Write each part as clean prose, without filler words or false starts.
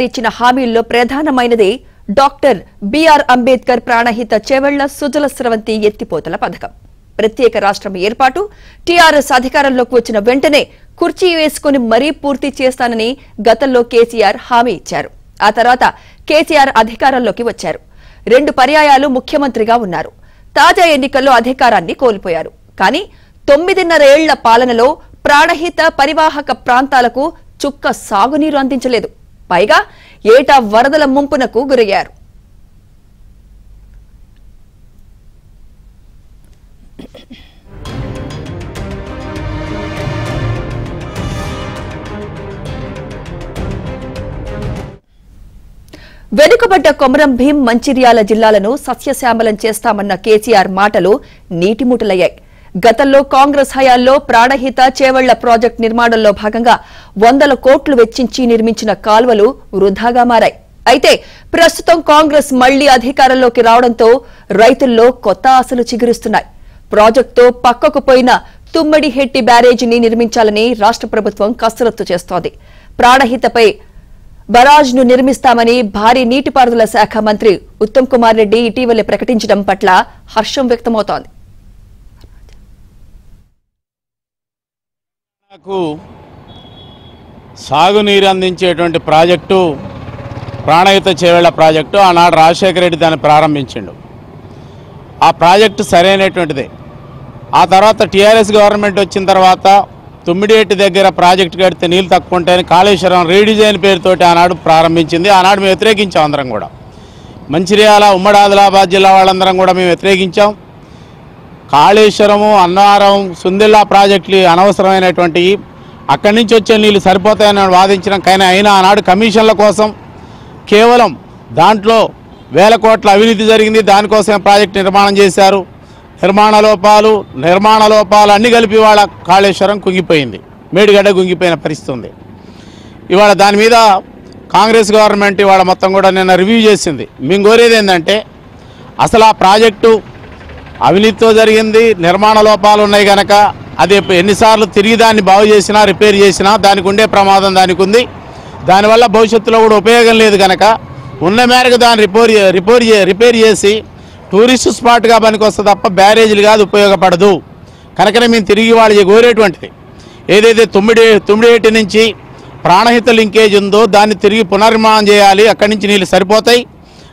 ఇచ్చిన హామీల్లో ప్రధానమైనది doctor BR Ambedkar Pranahita Chevella Sujala Sravanthi ఎత్తిపోతల పథకం. ప్రత్యేక రాష్ట్రం ఏర్పాటు టీఆర్ఎస్ అధికారంలోకి వచ్చిన వెంటనే కుర్చీ వేసుకుని మరీ పూర్తి చేస్తానని గతంలో కేసీఆర్ హామీ ఇచ్చారు. ఆ తర్వాత కేసీఆర్ అధికారంలోకి వచ్చారు. 2 పర్యాయాలు ముఖ్యమంత్రిగా ఉన్నారు. తాజా ఎన్నికల్లో అధికారాన్ని కోల్పోయారు. కానీ 9.5 ఏళ్ల పాలనలో ప్రాణహిత పరివాహక ప్రాంతాలకు చుక్క సాగునీరు అందించలేదు. పైగా ఏటా వరదల ముంపునకు గురయ్యారు. వెనుకబడ్డ కొమరం భీం, మంచిర్యాల జిల్లాలను సస్యశ్యామలం చేస్తామన్న కేసీఆర్ మాటలు నీటిమూటలయ్యాయి. గతంలో కాంగ్రెస్ హయాంలో ప్రాణహిత చేవెళ్ల ప్రాజెక్టు నిర్మాణంలో భాగంగా 100 కోట్లు వెచ్చించి నిర్మించిన కాల్వలు వృధాగా మారాయి. అయితే ప్రస్తుతం కాంగ్రెస్ మళ్లీ అధికారంలోకి రావడంతో రైతుల్లో కొత్త ఆశలు చిగురిస్తున్నాయి. ప్రాజెక్టుతో పక్కకు పోయిన తుమ్మడిహెట్టి బ్యారేజీని నిర్మించాలని రాష్ట్ర ప్రభుత్వం కసరత్తు చేస్తోంది. ప్రాణహితపై బరాజ్ను నిర్మిస్తామని భారీ నీటిపారుదల శాఖ మంత్రి ఉత్తమ్ కుమార్ రెడ్డి ఇటీవలే ప్రకటించడం పట్ల హర్షం వ్యక్తమవుతోంది. సాగునీరు అందించేటువంటి ప్రాజెక్టు ప్రాణహిత చేవెళ్ల ప్రాజెక్టు ఆనాడు రాజశేఖర రెడ్డి దాన్ని ప్రారంభించిండు. ఆ ప్రాజెక్టు సరైనటువంటిదే. ఆ తర్వాత టీఆర్ఎస్ గవర్నమెంట్ వచ్చిన తర్వాత తుమ్మిడిహెట్టి దగ్గర ప్రాజెక్టు కడితే నీళ్ళు తక్కువ ఉంటాయని కాళేశ్వరం రీడిజైన్ పేరుతోటి ఆనాడు ప్రారంభించింది. ఆనాడు మేము వ్యతిరేకించాం. అందరం కూడా మంచిర్యాల, ఉమ్మడి ఆదిలాబాద్ జిల్లా వాళ్ళందరం కూడా మేము వ్యతిరేకించాం. కాళేశ్వరము, అన్నవరం, సుందిల్లా ప్రాజెక్టులు అనవసరమైనటువంటివి, అక్కడి నుంచి వచ్చే నీళ్ళు సరిపోతాయని వాదించడం. కానీ అయినా ఆనాడు కమిషన్ల కోసం కేవలం దాంట్లో 1000 కోట్ల అవినీతి జరిగింది. దానికోసం ప్రాజెక్టు నిర్మాణం చేశారు. నిర్మాణ లోపాలు అన్నీ కలిపి ఇవాళ కాళేశ్వరం కుంగిపోయింది, మేడిగడ్డ కుంగిపోయిన పరిస్థితి ఉంది. ఇవాళ దాని మీద కాంగ్రెస్ గవర్నమెంట్ ఇవాళ మొత్తం కూడా నిన్న రివ్యూ చేసింది. మేము కోరేది ఏంటంటే అసలు ఆ ప్రాజెక్టు అవినీతితో జరిగింది, నిర్మాణ లోపాలు ఉన్నాయి కనుక అది ఎన్నిసార్లు తిరిగి దాన్ని బాగు చేసినా రిపేర్ చేసినా దానికి ఉండే ప్రమాదం దానికి ఉంది. దానివల్ల భవిష్యత్తులో కూడా ఉపయోగం లేదు కనుక ఉన్న మేరకు దాన్ని రిపేర్ చేసి టూరిస్ట్ స్పాట్గా పనికి వస్తుంది తప్ప బ్యారేజీలు కాదు, ఉపయోగపడదు. కనుకనే మేము తిరిగి వాళ్ళు కోరేటువంటిది ఏదైతే తుమ్మిడిహెట్టి నుంచి ప్రాణహిత లింకేజ్ ఉందో దాన్ని తిరిగి పునర్నిర్మాణం చేయాలి. అక్కడి నుంచి నీళ్ళు సరిపోతాయి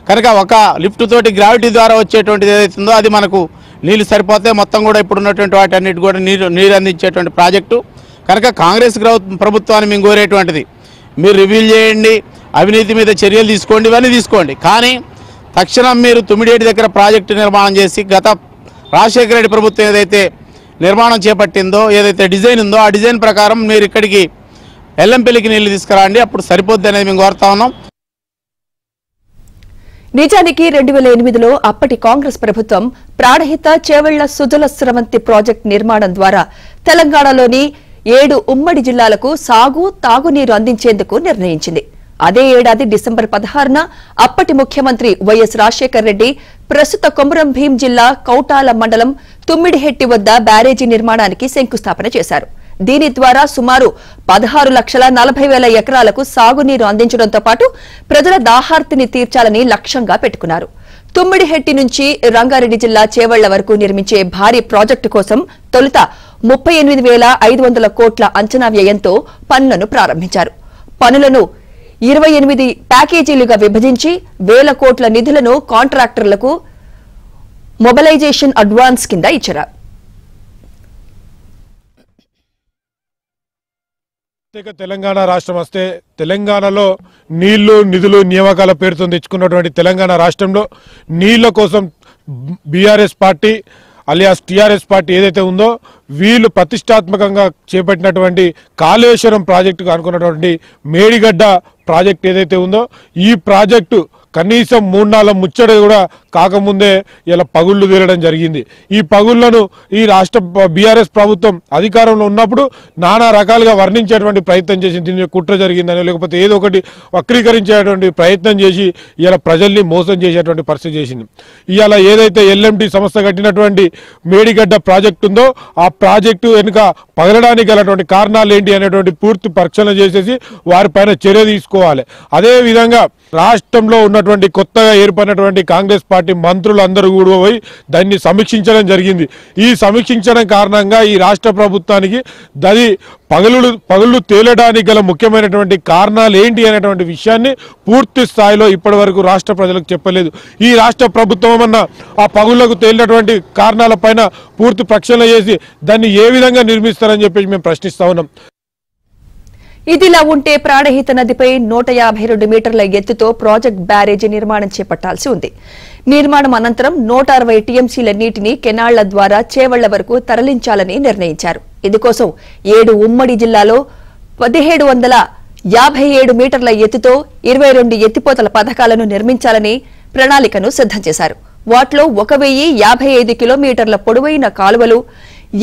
కనుక ఒక లిఫ్ట్ తోటి గ్రావిటీ ద్వారా వచ్చేటువంటిది ఏదైతుందో అది మనకు నీళ్ళు సరిపోతే మొత్తం కూడా ఇప్పుడు ఉన్నటువంటి వాటి అన్నిటి కూడా నీరు అందించేటువంటి ప్రాజెక్టు. కనుక కాంగ్రెస్ ప్రభుత్వాన్ని మేము కోరేటువంటిది మీరు రివ్యూ చేయండి, అవినీతి మీద చర్యలు తీసుకోండి, ఇవన్నీ తీసుకోండి. కానీ తక్షణం మీరు తుమ్మిడిహెట్టి దగ్గర ప్రాజెక్టు నిర్మాణం చేసి గత రాజశేఖర రెడ్డి ప్రభుత్వం ఏదైతే నిర్మాణం చేపట్టిందో, ఏదైతే డిజైన్ ఉందో ఆ డిజైన్ ప్రకారం మీరు ఇక్కడికి ఎల్లంపల్లికి నీళ్లు తీసుకురండి, అప్పుడు సరిపోద్ది అనేది మేము కోరుతా ఉన్నాం. నిజానికి 2008లో అప్పటి కాంగ్రెస్ ప్రభుత్వం ప్రాణహిత చేవెళ్ల సుజల స్రవంతి ప్రాజెక్టు నిర్మాణం ద్వారా తెలంగాణలోని 7 ఉమ్మడి జిల్లాలకు సాగు, తాగునీరు అందించేందుకు నిర్ణయించింది. అదే ఏడాది డిసెంబర్ 16న అప్పటి ముఖ్యమంత్రి వైఎస్ రాజశేఖర రెడ్డి ప్రస్తుత కొమరం భీం జిల్లా కౌటాల మండలం తుమ్మిడిహెట్టి వద్ద బ్యారేజీ నిర్మాణానికి శంకుస్థాపన చేశారు. దీని ద్వారా సుమారు 16,40,000 ఎకరాలకు సాగునీరు అందించడంతో పాటు ప్రజల దాహార్తిని తీర్చాలని లక్ష్యంగా పెట్టుకున్నారు. తుమ్మిడిహెట్టి నుంచి రంగారెడ్డి జిల్లా చేవెళ్ల వరకు నిర్మించే భారీ ప్రాజెక్టు కోసం తొలుత 38,500 కోట్ల అంచనా వ్యయంతో పనులను ప్రారంభించారు. పనులను 28 ప్యాకేజీలుగా విభజించి 1,000 కోట్ల నిధులను కాంట్రాక్టర్లకు మొబిలైజేషన్ అడ్వాన్స్ కింద ఇచ్చారు. తెలంగాణ రాష్ట్రం వస్తే తెలంగాణలో నీళ్లు, నిధులు, నియామకాల పేరుతో తెచ్చుకున్నటువంటి తెలంగాణ రాష్ట్రంలో నీళ్ల కోసం BRS party alias TRS party ఏదైతే ఉందో వీళ్ళు ప్రతిష్టాత్మకంగా చేపట్టినటువంటి కాళేశ్వరం ప్రాజెక్టుకు అనుకున్నటువంటి మేడిగడ్డ ప్రాజెక్టు ఏదైతే ఉందో ఈ ప్రాజెక్టు కనీసం 3-4 ముచ్చట కూడా కాకముందే ఇలా పగుళ్ళు తీరడం జరిగింది. ఈ పగుళ్లను ఈ రాష్ట్ర బీఆర్ఎస్ ప్రభుత్వం అధికారంలో ఉన్నప్పుడు నానా రకాలుగా వర్ణించేటువంటి ప్రయత్నం చేసింది. దీని కుట్ర జరిగిందని లేకపోతే ఏదో ఒకటి వక్రీకరించేటువంటి ప్రయత్నం చేసి ఇలా ప్రజల్ని మోసం చేసేటువంటి పరిస్థితి చేసింది. ఇవాళ ఏదైతే ఎల్ఎంటీ సంస్థ కట్టినటువంటి మేడిగడ్డ ప్రాజెక్టు ఉందో ఆ ప్రాజెక్టు వెనుక పగలడానికి గలటువంటి కారణాలు ఏంటి అనేటువంటి పూర్తి పరిశీలన చేసేసి వారిపైన చర్య తీసుకోవాలి. అదే విధంగా రాష్ట్రంలో ఉన్నటువంటి కొత్తగా ఏర్పడినటువంటి కాంగ్రెస్ పార్టీ మంత్రులందరూ కూడా పోయి దాన్ని సమీక్షించడం జరిగింది. ఈ సమీక్షించడం కారణంగా ఈ రాష్ట్ర ప్రభుత్వానికి దది పగుళ్ళు తేలడానికి గల ముఖ్యమైనటువంటి కారణాలు ఏంటి అనేటువంటి విషయాన్ని పూర్తి స్థాయిలో ఇప్పటి వరకు రాష్ట్ర ప్రజలకు చెప్పలేదు. ఈ రాష్ట్ర ప్రభుత్వం అన్న ఆ పగుళ్లకు తేలినటువంటి కారణాలపైన పూర్తి ప్రక్షాళన చేసి దాన్ని ఏ విధంగా నిర్మిస్తారని చెప్పేసి మేము ప్రశ్నిస్తా ఉన్నాం. ఇదిలా ఉంటే ప్రాణహిత నదిపై 152 మీటర్ల ఎత్తుతో ప్రాజెక్ట్ బ్యారేజీ నిర్మాణం చేపట్టాల్సి ఉంది. నిర్మాణం అనంతరం 160 టీఎంసీల నీటిని కెనాళ్ల ద్వారా చేవళ్ల వరకు తరలించాలని నిర్ణయించారు. ఇందుకోసం 7 ఉమ్మడి జిల్లాలో 1757 మీటర్ల ఎత్తుతో 22 ఎత్తిపోతల పథకాలను నిర్మించాలని ప్రణాళికను సిద్దం చేశారు. వాటిలో 1055 కిలోమీటర్ల పొడవైన కాలువలు,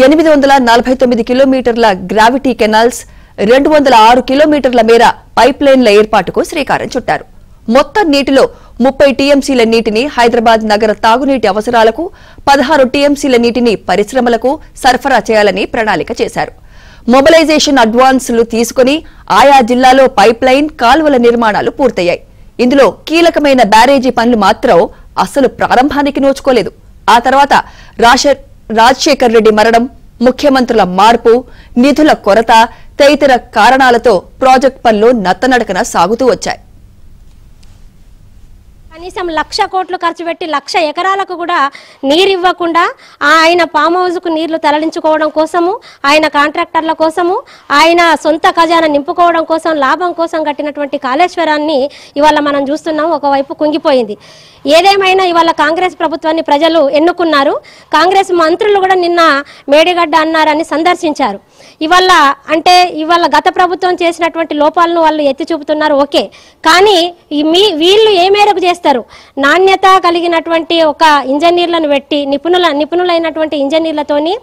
849 కిలోమీటర్ల గ్రావిటీ కెనాల్స్, 206 కిలోమీటర్ల మేర పైప్ లైన్ల ఏర్పాటుకు శ్రీకారం చుట్టారు. మొత్తం నీటిలో 30 టీఎంసీల నీటిని హైదరాబాద్ నగర తాగునీటి అవసరాలకు, 16 టీఎంసీల నీటిని పరిశ్రమలకు సరఫరా చేయాలని ప్రణాళిక చేశారు. మొబిలైజేషన్ అడ్వాన్సులు తీసుకుని ఆయా జిల్లాలో పైప్ లైన్, కాలువల నిర్మాణాలు పూర్తయ్యాయి. ఇందులో కీలకమైన బ్యారేజీ పనులు మాత్రం అసలు ప్రారంభానికి నోచుకోలేదు. ఆ తర్వాత రాజశేఖర్ రెడ్డి మరణం, ముఖ్యమంత్రుల మార్పు, నిధుల కొరత తదితర కారణాలతో ప్రాజెక్టు పనులు నత్తనడకన సాగుతూ వచ్చాయి. కనీసం 1,00,000 కోట్లు ఖర్చు పెట్టి 1,00,000 ఎకరాలకు కూడా నీరు ఇవ్వకుండా ఆయన ఫామ్ హౌస్కు నీళ్లు తరలించుకోవడం కోసము, ఆయన కాంట్రాక్టర్ల కోసము, ఆయన సొంత ఖజానా నింపుకోవడం కోసం, లాభం కోసం కట్టినటువంటి కాళేశ్వరాన్ని ఇవాళ మనం చూస్తున్నాం. ఒకవైపు కుంగిపోయింది. ఏదేమైనా ఇవాళ కాంగ్రెస్ ప్రభుత్వాన్ని ప్రజలు ఎన్నుకున్నారు. కాంగ్రెస్ మంత్రులు కూడా నిన్న మేడిగడ్డ అన్నారని సందర్శించారు. ఇవాళ గత ప్రభుత్వం చేసినటువంటి లోపాలను వాళ్ళు ఎత్తి చూపుతున్నారు. ఓకే, కానీ వీళ్ళు ఏ మేరకు చేస్తారు? నాణ్యత కలిగినటువంటి ఒక ఇంజనీర్లను పెట్టి నిపుణులైనటువంటి ఇంజనీర్లతోని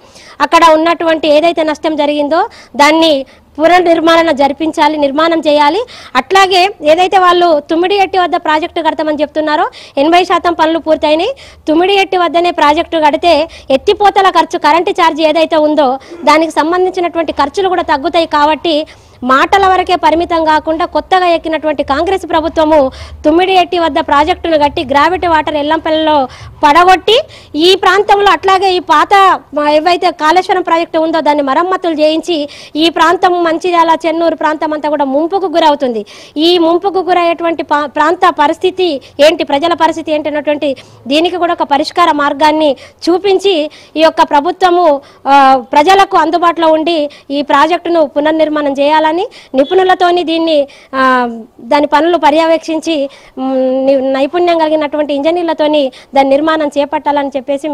అక్కడ ఉన్నటువంటి ఏదైతే నష్టం జరిగిందో దాన్ని పునర్నిర్మాణం జరిపించాలి, నిర్మాణం చేయాలి. అట్లాగే ఏదైతే వాళ్ళు తుమ్మిడిఎట్టి వద్ద ప్రాజెక్టు కడతామని చెప్తున్నారో 80% పనులు పూర్తయినాయి. తుమ్మిడిఎట్టి వద్దనే ప్రాజెక్టు కడితే ఎత్తిపోతల ఖర్చు, కరెంటు ఛార్జ్ ఏదైతే ఉందో దానికి సంబంధించినటువంటి ఖర్చులు కూడా తగ్గుతాయి. కాబట్టి మాటల వరకే పరిమితం కాకుండా కొత్తగా ఎక్కినటువంటి కాంగ్రెస్ ప్రభుత్వము తుమ్మిడిఎట్టి వద్ద ప్రాజెక్టును కట్టి గ్రావిటీ వాటర్ ఎల్లంపల్లిలో పడగొట్టి ఈ ప్రాంతంలో అట్లాగే ఈ పాత ఏవైతే కాళేశ్వరం ప్రాజెక్టు ఉందో దాన్ని మరమ్మతులు చేయించి ఈ ప్రాంతం మంచిర్యాల, చెన్నూరు ప్రాంతం అంతా కూడా ముంపుకు గురవుతుంది. ఈ ముంపుకు గురయ్యేటువంటి ప్రాంత పరిస్థితి ఏంటి, ప్రజల పరిస్థితి ఏంటి అన్నటువంటి దీనికి కూడా ఒక పరిష్కార మార్గాన్ని చూపించి ఈ యొక్క ప్రభుత్వము ప్రజలకు అందుబాటులో ఉండి ఈ ప్రాజెక్టును పునర్నిర్మాణం చేయాలని నిపుణులతోని దాని పనులు పర్యవేక్షించి నైపుణ్యం కలిగినటువంటి ఇంజనీర్లతోని దాని నిర్మాణం చేపట్టాలని చెప్పేసి